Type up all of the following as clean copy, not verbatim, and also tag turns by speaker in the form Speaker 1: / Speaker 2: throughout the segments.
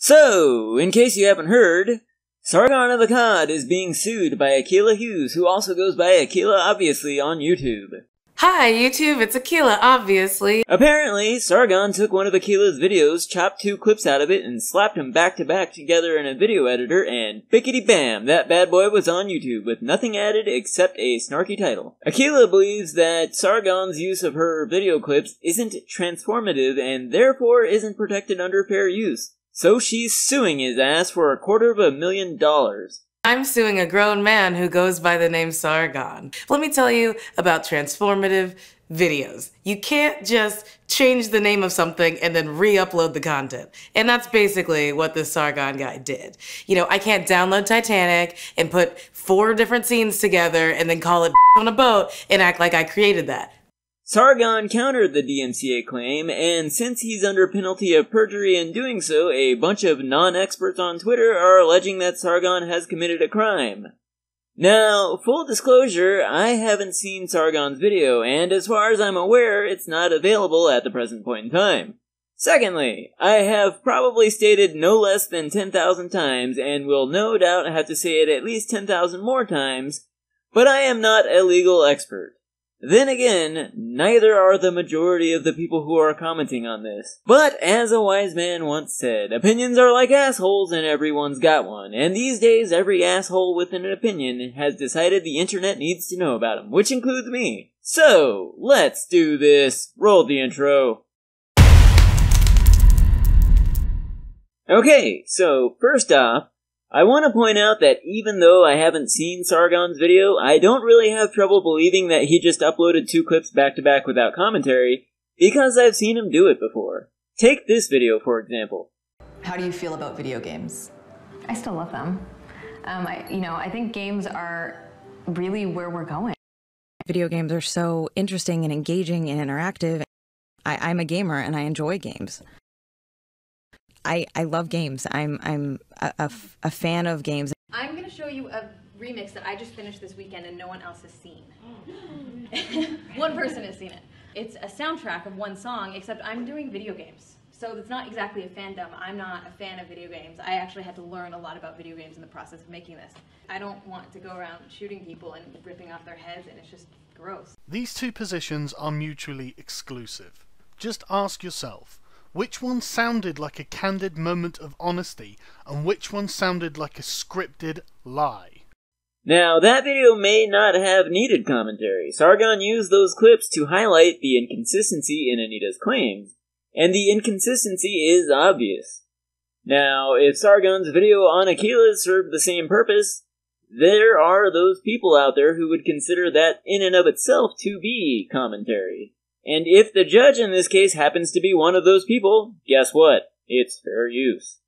Speaker 1: So, in case you haven't heard, Sargon of Akkad is being sued by Akilah Hughes, who also goes by Akilah Obviously on YouTube.
Speaker 2: Hi YouTube, it's Akilah Obviously.
Speaker 1: Apparently, Sargon took one of Akilah's videos, chopped 2 clips out of it, and slapped them back to back together in a video editor, and bickety bam, that bad boy was on YouTube with nothing added except a snarky title. Akilah believes that Sargon's use of her video clips isn't transformative and therefore isn't protected under fair use. So she's suing his ass for $250,000.
Speaker 2: I'm suing a grown man who goes by the name Sargon. Let me tell you about transformative videos. You can't just change the name of something and then re-upload the content. And that's basically what this Sargon guy did. You know, I can't download Titanic and put 4 different scenes together and then call it on a boat and act like I created that.
Speaker 1: Sargon countered the DMCA claim, and since he's under penalty of perjury in doing so, a bunch of non-experts on Twitter are alleging that Sargon has committed a crime. Now, full disclosure, I haven't seen Sargon's video, and as far as I'm aware, it's not available at the present point in time. Secondly, I have probably stated no less than 10,000 times, and will no doubt have to say it at least 10,000 more times, but I am not a legal expert. Then again, neither are the majority of the people who are commenting on this. But, as a wise man once said, opinions are like assholes and everyone's got one. And these days, every asshole with an opinion has decided the internet needs to know about them, which includes me. So, let's do this. Roll the intro. Okay, so first off, I want to point out that even though I haven't seen Sargon's video, I don't really have trouble believing that he just uploaded 2 clips back to back without commentary, because I've seen him do it before. Take this video, for example.
Speaker 3: How do you feel about video games?
Speaker 4: I still love them. I think games are really where we're going.
Speaker 5: Video games are so interesting and engaging and interactive. I'm a gamer and I enjoy games. I love games. I'm a fan of games.
Speaker 6: I'm going to show you a remix that I just finished this weekend and no one else has seen. One person has seen it. It's a soundtrack of one song, except I'm doing video games. So it's not exactly a fandom. I'm not a fan of video games. I actually had to learn a lot about video games in the process of making this. I don't want to go around shooting people and ripping off their heads, and it's just gross.
Speaker 7: These 2 positions are mutually exclusive. Just ask yourself, which one sounded like a candid moment of honesty, and which one sounded like a scripted lie?
Speaker 1: Now, that video may not have needed commentary. Sargon used those clips to highlight the inconsistency in Anita's claims, and the inconsistency is obvious. Now, if Sargon's video on Akilah served the same purpose, there are those people out there who would consider that in and of itself to be commentary. And if the judge in this case happens to be one of those people, guess what? It's fair use.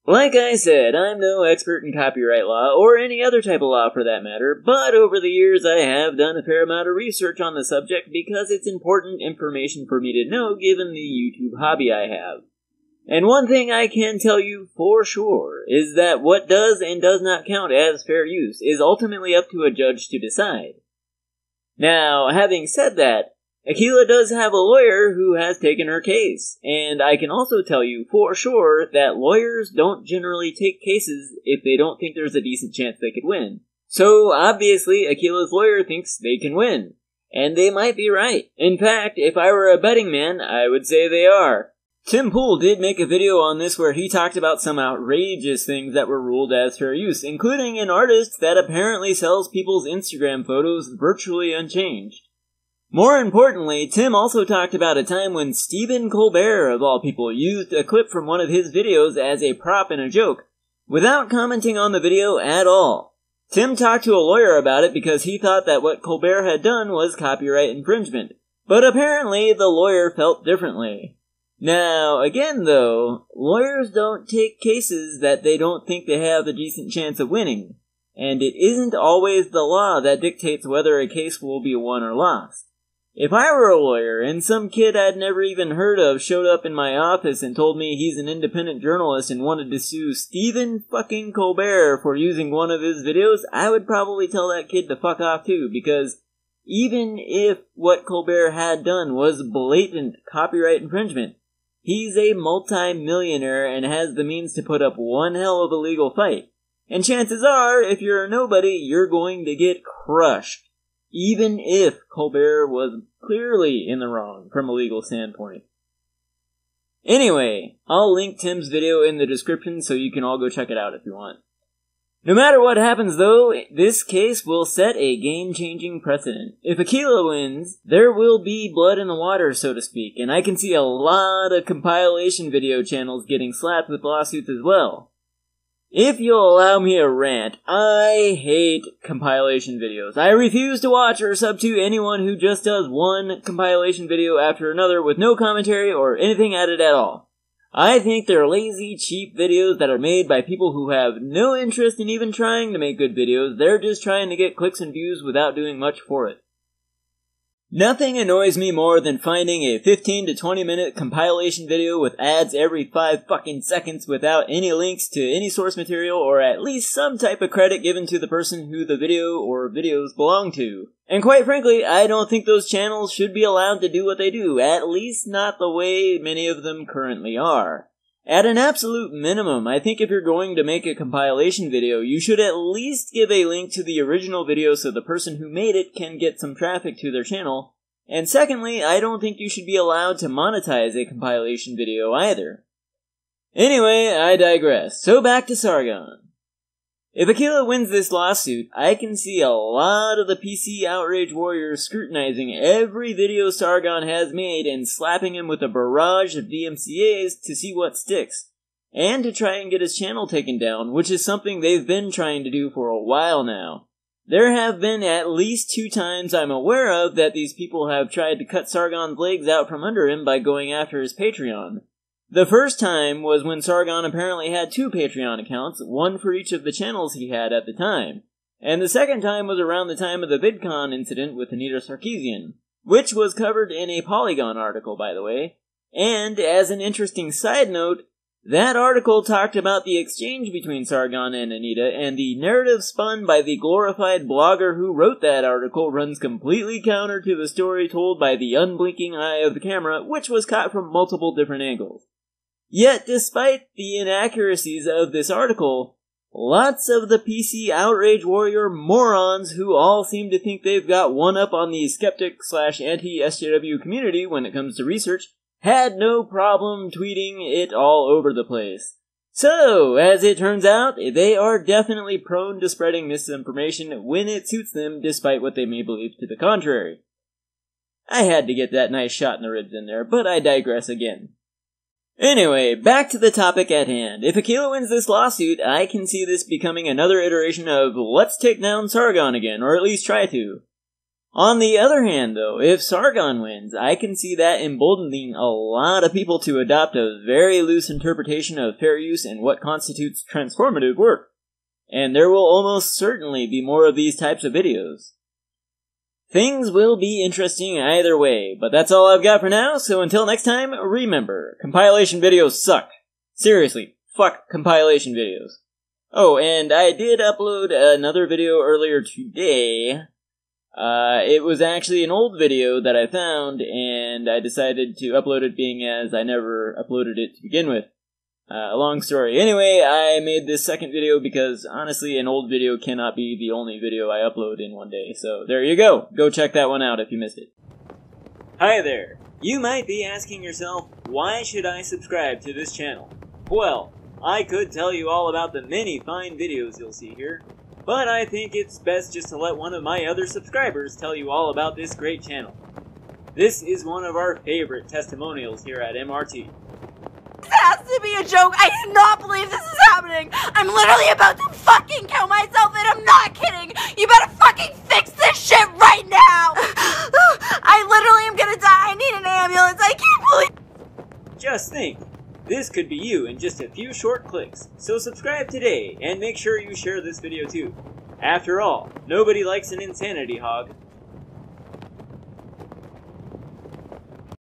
Speaker 1: Like I said, I'm no expert in copyright law, or any other type of law for that matter, but over the years I have done a fair amount of research on the subject because it's important information for me to know given the YouTube hobby I have. And one thing I can tell you for sure is that what does and does not count as fair use is ultimately up to a judge to decide. Now, having said that, Akilah does have a lawyer who has taken her case, and I can also tell you for sure that lawyers don't generally take cases if they don't think there's a decent chance they could win. So, obviously, Akilah's lawyer thinks they can win. And they might be right. In fact, if I were a betting man, I would say they are. Tim Pool did make a video on this where he talked about some outrageous things that were ruled as fair use, including an artist that apparently sells people's Instagram photos virtually unchanged. More importantly, Tim also talked about a time when Stephen Colbert, of all people, used a clip from one of his videos as a prop in a joke, without commenting on the video at all. Tim talked to a lawyer about it because he thought that what Colbert had done was copyright infringement, but apparently the lawyer felt differently. Now, again though, lawyers don't take cases that they don't think they have a decent chance of winning, and it isn't always the law that dictates whether a case will be won or lost. If I were a lawyer and some kid I'd never even heard of showed up in my office and told me he's an independent journalist and wanted to sue Stephen fucking Colbert for using one of his videos, I would probably tell that kid to fuck off too, because even if what Colbert had done was blatant copyright infringement, He's a multi-millionaire and has the means to put up one hell of a legal fight. And chances are, if you're a nobody, you're going to get crushed. Even if Colbert was clearly in the wrong from a legal standpoint. Anyway, I'll link Tim's video in the description so you can all go check it out if you want. No matter what happens though, this case will set a game-changing precedent. If Akilah wins, there will be blood in the water, so to speak, and I can see a lot of compilation video channels getting slapped with lawsuits as well. If you'll allow me a rant, I hate compilation videos. I refuse to watch or sub to anyone who just does one compilation video after another with no commentary or anything added at all. I think they're lazy, cheap videos that are made by people who have no interest in even trying to make good videos. They're just trying to get clicks and views without doing much for it. Nothing annoys me more than finding a 15 to 20 minute compilation video with ads every 5 fucking seconds without any links to any source material or at least some type of credit given to the person who the video or videos belong to. And quite frankly, I don't think those channels should be allowed to do what they do, at least not the way many of them currently are. At an absolute minimum, I think if you're going to make a compilation video, you should at least give a link to the original video so the person who made it can get some traffic to their channel. And secondly, I don't think you should be allowed to monetize a compilation video either. Anyway, I digress. So back to Sargon. If Akilah wins this lawsuit, I can see a lot of the PC outrage warriors scrutinizing every video Sargon has made and slapping him with a barrage of DMCAs to see what sticks, and to try and get his channel taken down, which is something they've been trying to do for a while now. There have been at least 2 times I'm aware of that these people have tried to cut Sargon's legs out from under him by going after his Patreon. The first time was when Sargon apparently had 2 Patreon accounts, one for each of the channels he had at the time. And the second time was around the time of the VidCon incident with Anita Sarkeesian, which was covered in a Polygon article, by the way. And, as an interesting side note, that article talked about the exchange between Sargon and Anita, and the narrative spun by the glorified blogger who wrote that article runs completely counter to the story told by the unblinking eye of the camera, which was caught from multiple different angles. Yet, despite the inaccuracies of this article, lots of the PC outrage warrior morons who all seem to think they've got one up on the skeptic/anti-SJW community when it comes to research had no problem tweeting it all over the place. So, as it turns out, they are definitely prone to spreading misinformation when it suits them, despite what they may believe to the contrary. I had to get that nice shot in the ribs in there, but I digress again. Anyway, back to the topic at hand. If Akilah wins this lawsuit, I can see this becoming another iteration of let's take down Sargon again, or at least try to. On the other hand, though, if Sargon wins, I can see that emboldening a lot of people to adopt a very loose interpretation of fair use and what constitutes transformative work. And there will almost certainly be more of these types of videos. Things will be interesting either way, but that's all I've got for now, so until next time, remember, compilation videos suck. Seriously, fuck compilation videos. Oh, and I did upload another video earlier today. It was actually an old video that I found, and I decided to upload it being as I never uploaded it to begin with. Long story. Anyway, I made this second video because, honestly, an old video cannot be the only video I upload in one day. So, there you go. Go check that one out if you missed it. Hi there. You might be asking yourself, why should I subscribe to this channel? Well, I could tell you all about the many fine videos you'll see here, but I think it's best just to let one of my other subscribers tell you all about this great channel. This is one of our favorite testimonials here at MRT.
Speaker 8: This has to be a joke. I do not believe this is happening. I'm literally about to fucking kill myself and I'm not kidding. You better fucking fix this shit right now. I literally am gonna die. I need an ambulance. I can't believe...
Speaker 1: Just think. This could be you in just a few short clicks. So subscribe today and make sure you share this video too. After all, nobody likes an insanity hog.